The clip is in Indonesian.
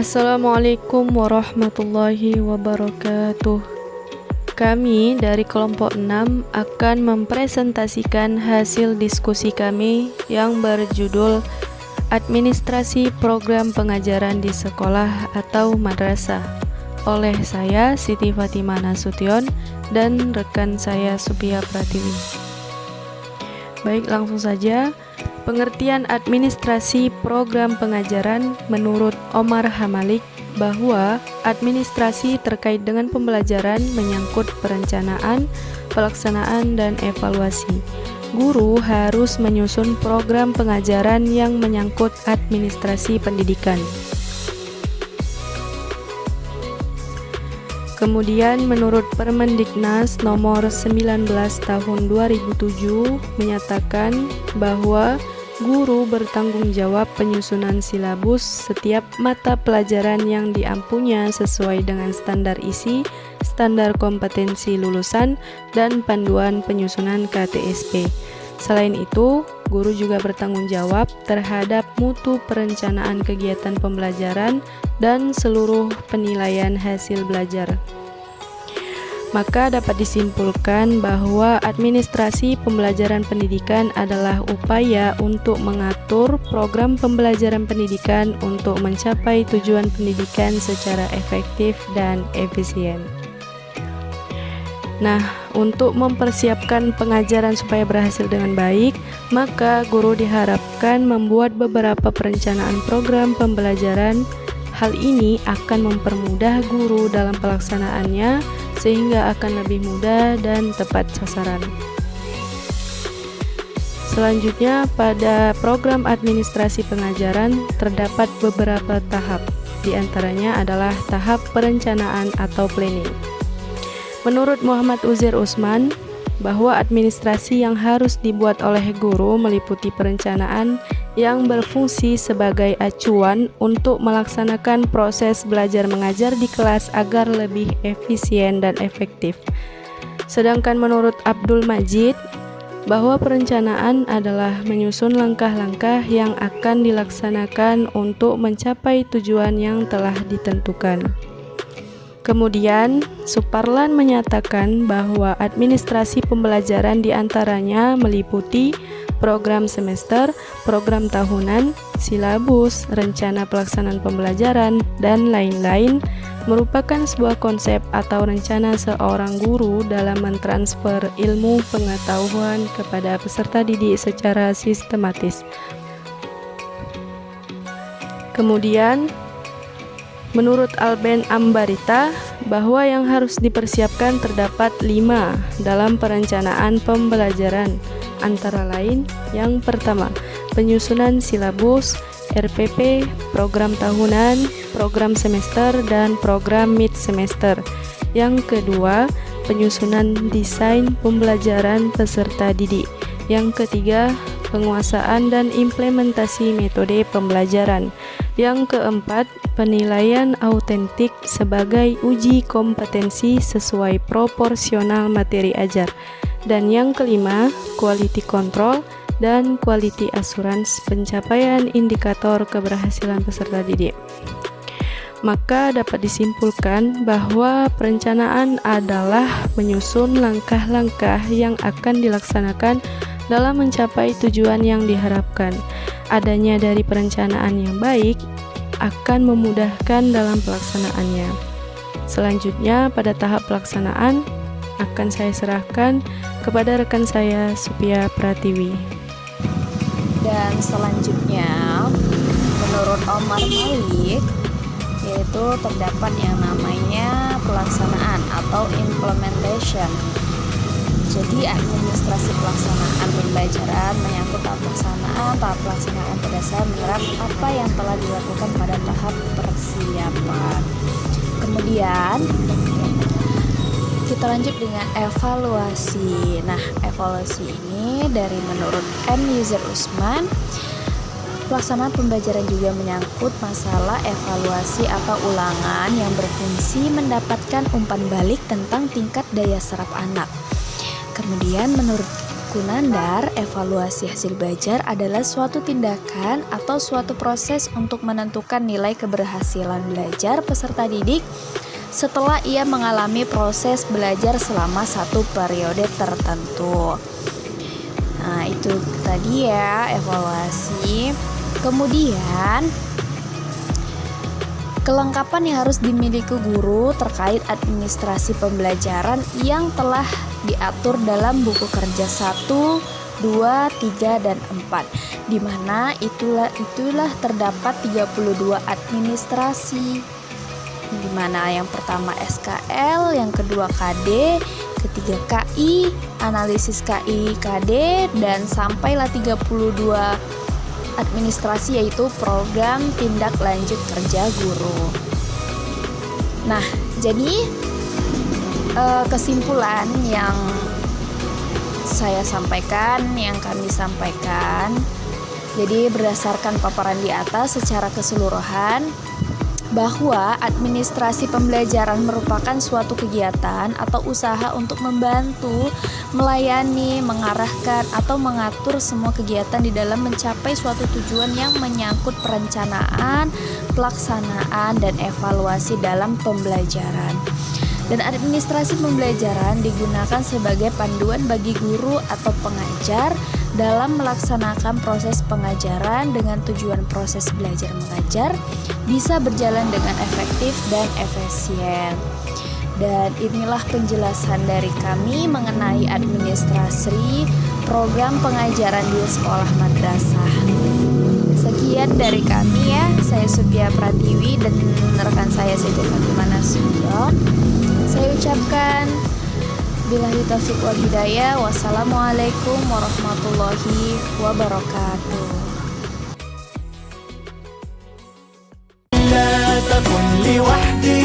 Assalamualaikum warahmatullahi wabarakatuh. Kami dari kelompok 6 akan mempresentasikan hasil diskusi kami yang berjudul Administrasi Program Pengajaran di Sekolah atau Madrasah oleh saya Siti Fatimah Nasution dan rekan saya Supia Pratiwi. Baik, langsung saja. Pengertian administrasi program pengajaran menurut Omar Hamalik bahwa administrasi terkait dengan pembelajaran menyangkut perencanaan, pelaksanaan, dan evaluasi. Guru harus menyusun program pengajaran yang menyangkut administrasi pendidikan. Kemudian menurut Permendiknas nomor 19 tahun 2007 menyatakan bahwa guru bertanggung jawab penyusunan silabus setiap mata pelajaran yang diampunya sesuai dengan standar isi, standar kompetensi lulusan, dan panduan penyusunan KTSP. Selain itu, guru juga bertanggung jawab terhadap mutu perencanaan kegiatan pembelajaran dan seluruh penilaian hasil belajar. Maka dapat disimpulkan bahwa administrasi pembelajaran pendidikan adalah upaya untuk mengatur program pembelajaran pendidikan untuk mencapai tujuan pendidikan secara efektif dan efisien. Nah, untuk mempersiapkan pengajaran supaya berhasil dengan baik, maka guru diharapkan membuat beberapa perencanaan program pembelajaran. Hal ini akan mempermudah guru dalam pelaksanaannya sehingga akan lebih mudah dan tepat sasaran. Selanjutnya, pada program administrasi pengajaran terdapat beberapa tahap. Di antaranya adalah tahap perencanaan atau planning. Menurut Muhammad Uzair Usman, bahwa administrasi yang harus dibuat oleh guru meliputi perencanaan yang berfungsi sebagai acuan untuk melaksanakan proses belajar mengajar di kelas agar lebih efisien dan efektif. Sedangkan menurut Abdul Majid, bahwa perencanaan adalah menyusun langkah-langkah yang akan dilaksanakan untuk mencapai tujuan yang telah ditentukan. Kemudian, Suparlan menyatakan bahwa administrasi pembelajaran diantaranya meliputi program semester, program tahunan, silabus, rencana pelaksanaan pembelajaran, dan lain-lain, merupakan sebuah konsep atau rencana seorang guru dalam mentransfer ilmu pengetahuan kepada peserta didik secara sistematis. Kemudian, menurut Alben Ambarita, bahwa yang harus dipersiapkan terdapat 5 dalam perencanaan pembelajaran, antara lain yang pertama, penyusunan silabus, RPP, program tahunan, program semester, dan program mid semester. Yang kedua, penyusunan desain pembelajaran peserta didik. Yang ketiga, penguasaan dan implementasi metode pembelajaran. Yang keempat, penilaian autentik sebagai uji kompetensi sesuai proporsional materi ajar. Dan yang kelima, quality control dan quality assurance pencapaian indikator keberhasilan peserta didik. Maka dapat disimpulkan bahwa perencanaan adalah menyusun langkah-langkah yang akan dilaksanakan dalam mencapai tujuan yang diharapkan. Adanya dari perencanaan yang baik akan memudahkan dalam pelaksanaannya. Selanjutnya, pada tahap pelaksanaan akan saya serahkan kepada rekan saya Supia Pratiwi. Dan selanjutnya, menurut Omar Malik, yaitu terdapat yang namanya pelaksanaan atau implementation. Jadi administrasi pelaksanaan pembelajaran menyangkut tahap pelaksanaan berdasarkan menyerap apa yang telah dilakukan pada tahap persiapan. Kemudian kita lanjut dengan evaluasi. Nah, evaluasi ini dari menurut M. Uzair Usman, pelaksanaan pembelajaran juga menyangkut masalah evaluasi atau ulangan yang berfungsi mendapatkan umpan balik tentang tingkat daya serap anak. Kemudian menurut Kunandar, evaluasi hasil belajar adalah suatu tindakan atau suatu proses untuk menentukan nilai keberhasilan belajar peserta didik setelah ia mengalami proses belajar selama satu periode tertentu. Nah, itu tadi ya evaluasi. Kemudian kelengkapan yang harus dimiliki guru terkait administrasi pembelajaran yang telah diatur dalam buku kerja 1, 2, 3, dan 4, di mana itulah terdapat 32 administrasi, di mana yang pertama SKL, yang kedua KD, ketiga KI, analisis KI, KD, dan sampailah 32 administrasi, yaitu program tindak lanjut kerja guru. Nah, jadi kesimpulan yang saya sampaikan, yang kami sampaikan, jadi berdasarkan paparan di atas secara keseluruhan, bahwa administrasi pembelajaran merupakan suatu kegiatan atau usaha untuk membantu, melayani, mengarahkan, atau mengatur semua kegiatan di dalam mencapai suatu tujuan yang menyangkut perencanaan, pelaksanaan, dan evaluasi dalam pembelajaran. Dan administrasi pembelajaran digunakan sebagai panduan bagi guru atau pengajar dalam melaksanakan proses pengajaran dengan tujuan proses belajar mengajar bisa berjalan dengan efektif dan efisien. Dan inilah penjelasan dari kami mengenai administrasi program pengajaran di sekolah madrasah. Sekian dari kami ya, saya Supia Pratiwi dan rekan saya Siti Fatimah Nasution. Saya ucapkan billahi taufiq wal hidayah. Wassalamualaikum warahmatullahi wabarakatuh. لا تكن لوحدي